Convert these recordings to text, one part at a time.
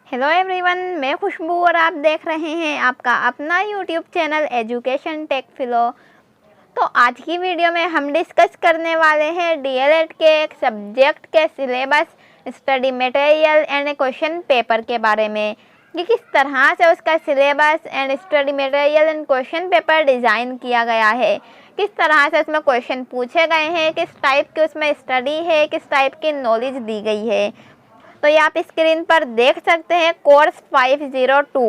Hello everyone, मैं खुशबू और आप देख रहे हैं आपका अपना यूट्यूब चैनल एजुकेशन टेक फिलो। तो आज की वीडियो में हम डिस्कस करने वाले हैं डीएलएड के एक सब्जेक्ट के syllabus, study material and question paper के बारे में कि किस तरह से उसका syllabus and study material and question paper design किया गया है, किस तरह से उसमें क्वेश्चन पूछे गए हैं, किस टाइप की उसमें स्टडी है, किस टाइप की नॉलेज दी गई है। तो ये आप स्क्रीन पर देख सकते हैं course 502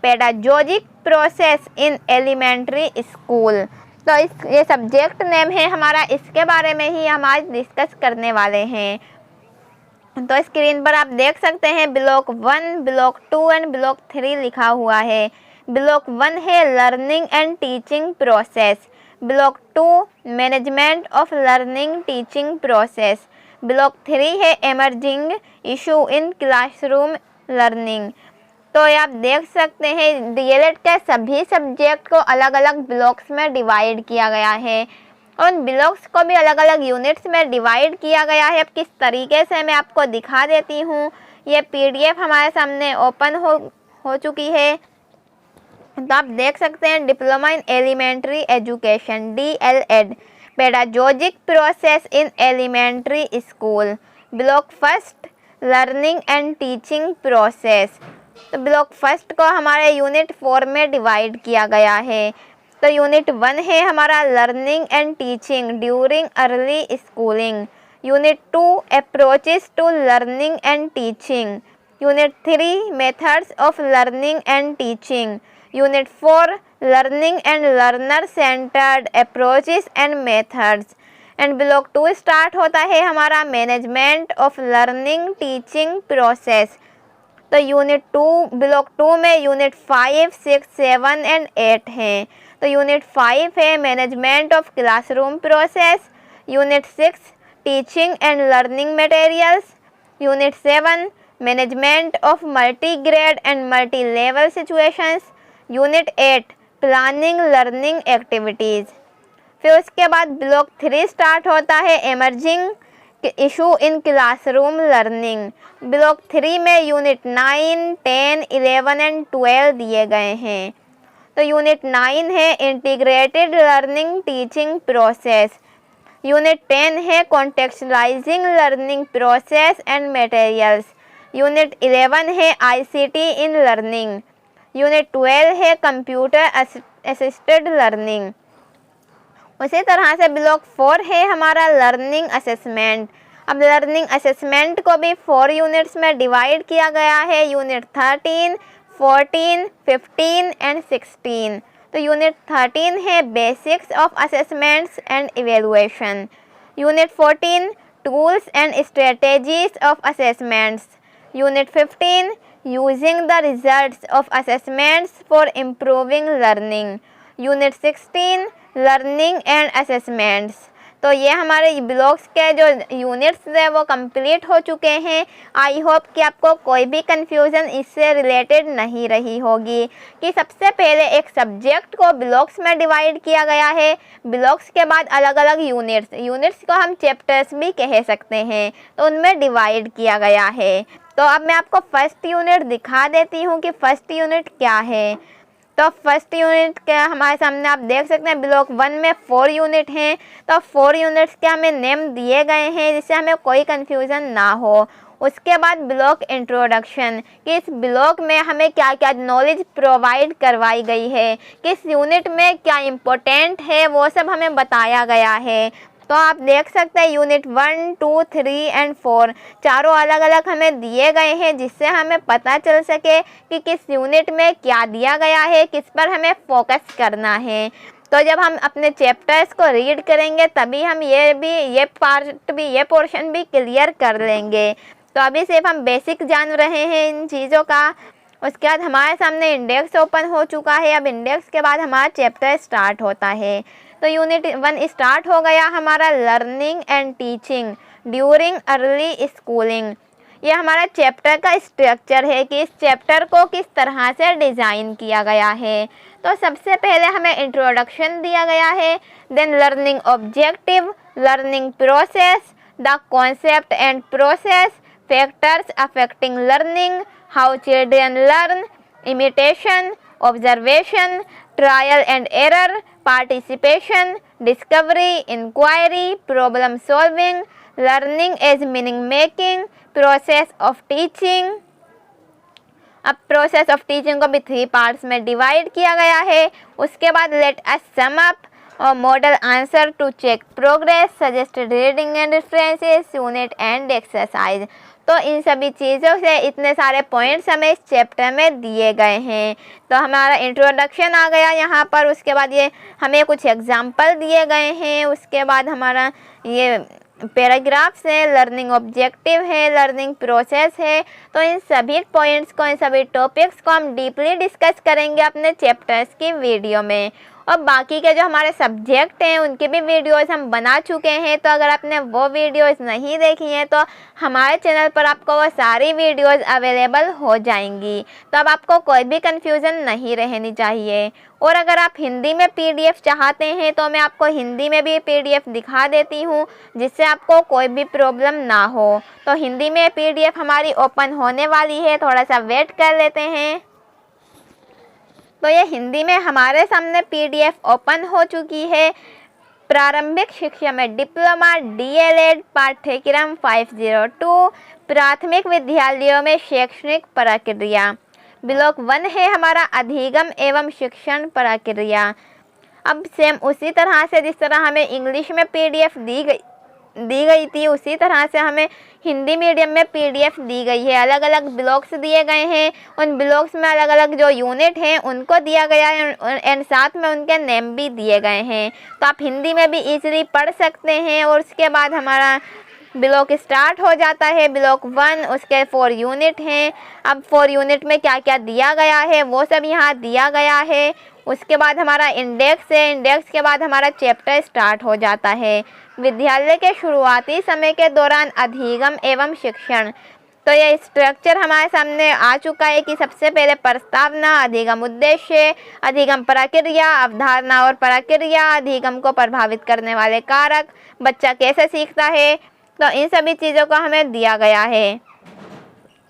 pedagogic process in elementary school. तो ये सब्जेक्ट नेम है हमारा, इसके बारे में ही हम आज डिस्कस करने वाले हैं। तो स्क्रीन पर आप देख सकते हैं ब्लॉक 1, ब्लॉक 2 एंड ब्लॉक 3 लिखा हुआ है। ब्लॉक 1 है learning and teaching process, block 2 management of learning teaching process, block 3 है emerging issue in classroom learning. तो आप देख सकते हैं डीएलएड के सभी सब्जेक्ट को अलग अलग ब्लॉक्स में डिवाइड किया गया है और उन ब्लॉक्स को भी अलग अलग यूनिट्स में डिवाइड किया गया है। अब किस तरीके से मैं आपको दिखा देती हूँ। ये पीडीएफ हमारे सामने ओपन हो चुकी है। तो आप देख सकते हैं diploma in elementary education DElEd pedagogic process in elementary school, block first learning and teaching process. तो ब्लॉक फर्स्ट को हमारे यूनिट 4 में डिवाइड किया गया है। तो यूनिट 1 है हमारा learning and teaching during early schooling, unit 2 approaches to learning and teaching, unit 3 methods of learning and teaching, unit 4 learning and learner centred approaches and methods. And block 2 start होता है हमारा management of learning teaching process. तो unit 2 block 2 में unit 5, 6, 7 and 8 हैं। तो unit 5 है management of classroom process, unit 6 teaching and learning materials, unit 7 management of multi grade and multi level situations, unit 8 planning learning activities. फिर उसके बाद block 3 start होता है emerging issue in classroom learning. Block 3 में unit 9, 10, 11 and 12 दिए गए हैं। तो यूनिट 9 है integrated learning teaching process, unit 10 है contextualising learning process and materials, unit 11 है आईसीटी इन लर्निंग, यूनिट 12 है कंप्यूटर असिस्टेड लर्निंग। उसी तरह से ब्लॉक 4 है हमारा लर्निंग असेसमेंट। अब लर्निंग असेसमेंट को भी 4 यूनिट्स में डिवाइड किया गया है, यूनिट 13, 14, 15 एंड 16। तो यूनिट 13 है basics of assessments and evaluation, unit 14 tools and strategies of assessments, unit 15 using the results of assessments for improving learning, unit 16 learning and assessments. तो ये हमारे ब्लॉक्स के जो यूनिट्स हैं वो कंप्लीट हो चुके हैं। आई होप कि आपको कोई भी कंफ्यूजन इससे रिलेटेड नहीं रही होगी कि सबसे पहले एक सब्जेक्ट को ब्लॉक्स में डिवाइड किया गया है, ब्लॉक्स के बाद अलग अलग यूनिट्स को हम चैप्टर्स भी कह सकते हैं, तो उनमें डिवाइड किया गया है। तो अब मैं आपको फर्स्ट यूनिट दिखा देती हूँ कि फर्स्ट यूनिट क्या है। तो फर्स्ट यूनिट के हमारे सामने आप देख सकते हैं ब्लॉक 1 में 4 यूनिट हैं। तो 4 यूनिट्स के हमें नेम दिए गए हैं जिससे हमें कोई कन्फ्यूज़न ना हो। उसके बाद ब्लॉक इंट्रोडक्शन, कि इस ब्लॉक में हमें क्या क्या नॉलेज प्रोवाइड करवाई गई है, किस यूनिट में क्या इम्पोर्टेंट है वो सब हमें बताया गया है। तो आप देख सकते हैं यूनिट 1, 2, 3 एंड 4 चारों अलग अलग हमें दिए गए हैं जिससे हमें पता चल सके कि किस यूनिट में क्या दिया गया है, किस पर हमें फोकस करना है। तो जब हम अपने चैप्टर्स को रीड करेंगे तभी हम ये पोर्शन भी क्लियर कर लेंगे। तो अभी सिर्फ हम बेसिक जान रहे हैं इन चीज़ों का। उसके बाद हमारे सामने इंडेक्स ओपन हो चुका है। अब इंडेक्स के बाद हमारा चैप्टर स्टार्ट होता है। तो यूनिट 1 स्टार्ट हो गया हमारा learning and teaching during early schooling. ये हमारा चैप्टर का स्ट्रक्चर है कि इस चैप्टर को किस तरह से डिज़ाइन किया गया है। तो सबसे पहले हमें इंट्रोडक्शन दिया गया है, then learning objective, learning process, the concept and process, factors affecting learning, how children learn, imitation, observation, trial and error, participation, discovery, inquiry, problem solving, learning as meaning making, process of teaching. अब process of teaching को भी 3 parts में divide किया गया है। उसके बाद let us sum up और model answer to check progress, suggested reading and references, unit end exercise. तो इन सभी चीज़ों से इतने सारे पॉइंट्स हमें इस चैप्टर में दिए गए हैं। तो हमारा इंट्रोडक्शन आ गया यहाँ पर। उसके बाद ये हमें कुछ एग्जाम्पल दिए गए हैं। उसके बाद हमारा ये पैराग्राफ्स है, लर्निंग ऑब्जेक्टिव है, लर्निंग प्रोसेस है। तो इन सभी पॉइंट्स को, इन सभी टॉपिक्स को हम डीपली डिस्कस करेंगे अपने चैप्टर्स की वीडियो में। और बाकी के जो हमारे सब्जेक्ट हैं उनके भी वीडियोस हम बना चुके हैं। तो अगर आपने वो वीडियोस नहीं देखी हैं तो हमारे चैनल पर आपको वो सारी वीडियोस अवेलेबल हो जाएंगी। तो अब आपको कोई भी कन्फ्यूज़न नहीं रहनी चाहिए। और अगर आप हिंदी में PDF चाहते हैं तो मैं आपको हिंदी में भी PDF दिखा देती हूँ, जिससे आपको कोई भी प्रॉब्लम ना हो। तो हिंदी में PDF हमारी ओपन होने वाली है, थोड़ा सा वेट कर लेते हैं। तो ये हिंदी में हमारे सामने PDF ओपन हो चुकी है। प्रारंभिक शिक्षा में डिप्लोमा DLED पाठ्यक्रम 502, प्राथमिक विद्यालयों में शैक्षणिक प्रक्रिया। ब्लॉक 1 है हमारा अधिगम एवं शिक्षण प्रक्रिया। अब सेम उसी तरह से जिस तरह हमें इंग्लिश में PDF दी गई थी, उसी तरह से हमें हिंदी मीडियम में PDF दी गई है। अलग अलग ब्लॉक्स दिए गए हैं, उन ब्लॉक्स में अलग अलग जो यूनिट हैं उनको दिया गया है एंड साथ में उनके नेम भी दिए गए हैं। तो आप हिंदी में भी इजीली पढ़ सकते हैं। और उसके बाद हमारा ब्लॉक स्टार्ट हो जाता है। ब्लॉक 1, उसके 4 यूनिट हैं। अब 4 यूनिट में क्या क्या दिया गया है वो सब यहाँ दिया गया है। उसके बाद हमारा इंडेक्स है। इंडेक्स के बाद हमारा चैप्टर स्टार्ट हो जाता है। विद्यालय के शुरुआती समय के दौरान अधिगम एवं शिक्षण। तो ये स्ट्रक्चर हमारे सामने आ चुका है कि सबसे पहले प्रस्तावना, अधिगम उद्देश्य, अधिगम प्रक्रिया, अवधारणा और प्रक्रिया, अधिगम को प्रभावित करने वाले कारक, बच्चा कैसे सीखता है। तो इन सभी चीज़ों को हमें दिया गया है।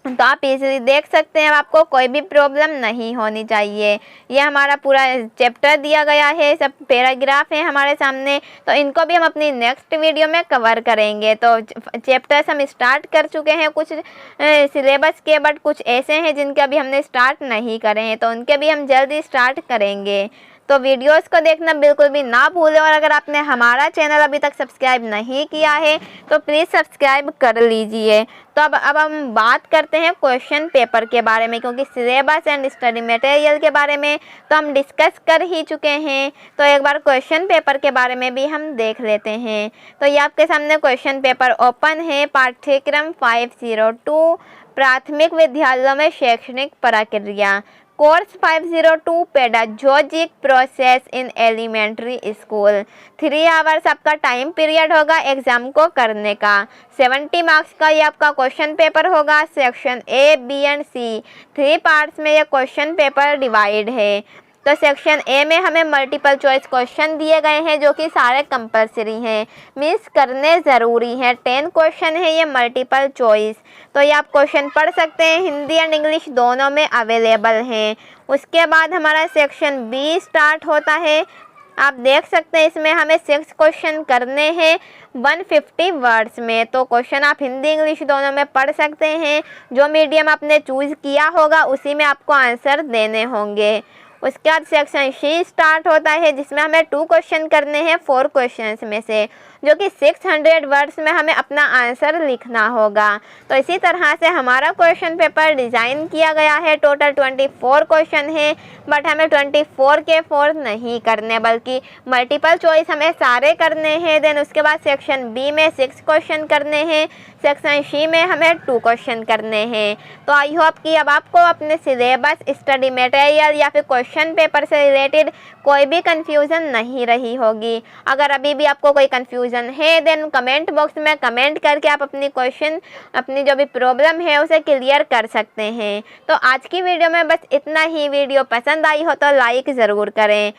तो आप इजीली देख सकते हैं, आपको कोई भी प्रॉब्लम नहीं होनी चाहिए। ये हमारा पूरा चैप्टर दिया गया है, सब पैराग्राफ हैं हमारे सामने। तो इनको भी हम अपनी नेक्स्ट वीडियो में कवर करेंगे। तो चैप्टर्स हम स्टार्ट कर चुके हैं कुछ सिलेबस के, बट कुछ ऐसे हैं जिनके अभी हमने स्टार्ट नहीं करे हैं, तो उनके भी हम जल्दी स्टार्ट करेंगे। तो वीडियोस को देखना बिल्कुल भी ना भूलें। और अगर आपने हमारा चैनल अभी तक सब्सक्राइब नहीं किया है तो प्लीज़ सब्सक्राइब कर लीजिए। तो अब हम बात करते हैं क्वेश्चन पेपर के बारे में, क्योंकि सिलेबस एंड स्टडी मटेरियल के बारे में तो हम डिस्कस कर ही चुके हैं। तो एक बार क्वेश्चन पेपर के बारे में भी हम देख लेते हैं। तो ये आपके सामने क्वेश्चन पेपर ओपन है। पाठ्यक्रम 502, प्राथमिक विद्यालयों में शैक्षणिक प्रक्रिया। Course 502, pedagogic process in elementary school. 3 hours आपका टाइम पीरियड होगा एग्ज़ाम को करने का। 70 मार्क्स का ये आपका क्वेश्चन पेपर होगा। Section A, B and C 3 parts में ये क्वेश्चन पेपर डिवाइड है। तो सेक्शन A में हमें मल्टीपल चॉइस क्वेश्चन दिए गए हैं जो कि सारे कंपलसरी हैं, मीन्स करने ज़रूरी हैं। 10 क्वेश्चन है ये मल्टीपल चॉइस। तो ये आप क्वेश्चन पढ़ सकते हैं, हिंदी एंड इंग्लिश दोनों में अवेलेबल हैं। उसके बाद हमारा सेक्शन B स्टार्ट होता है। आप देख सकते हैं इसमें हमें 6 क्वेश्चन करने हैं 150 वर्ड्स में। तो क्वेश्चन आप हिंदी इंग्लिश दोनों में पढ़ सकते हैं। जो मीडियम आपने चूज़ किया होगा उसी में आपको आंसर देने होंगे। उसके बाद सेक्शन C स्टार्ट होता है, जिसमें हमें 2 क्वेश्चन करने हैं 4 क्वेश्चंस में से, जो कि 600 वर्ड्स में हमें अपना आंसर लिखना होगा। तो इसी तरह से हमारा क्वेश्चन पेपर डिज़ाइन किया गया है। टोटल 24 क्वेश्चन है, बट हमें 24 के 4 नहीं करने, बल्कि मल्टीपल चॉइस हमें सारे करने हैं। देन उसके बाद सेक्शन B में 6 क्वेश्चन करने हैं। सेक्शन C में हमें 2 क्वेश्चन करने हैं। तो आई होप कि अब आपको अपने सिलेबस, स्टडी मटेरियल या फिर क्वेश्चन पेपर से रिलेटेड कोई भी कंफ्यूजन नहीं रही होगी। अगर अभी भी आपको कोई कंफ्यूजन है देन कमेंट बॉक्स में कमेंट करके आप अपनी जो भी प्रॉब्लम है उसे क्लियर कर सकते हैं। तो आज की वीडियो में बस इतना ही। वीडियो पसंद आई हो तो लाइक ज़रूर करें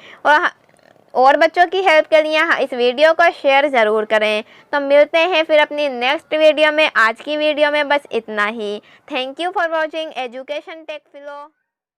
और बच्चों की हेल्प के लिए इस वीडियो को शेयर ज़रूर करें। तो मिलते हैं फिर अपनी नेक्स्ट वीडियो में। आज की वीडियो में बस इतना ही। Thank you for watching Education Tech फिलो।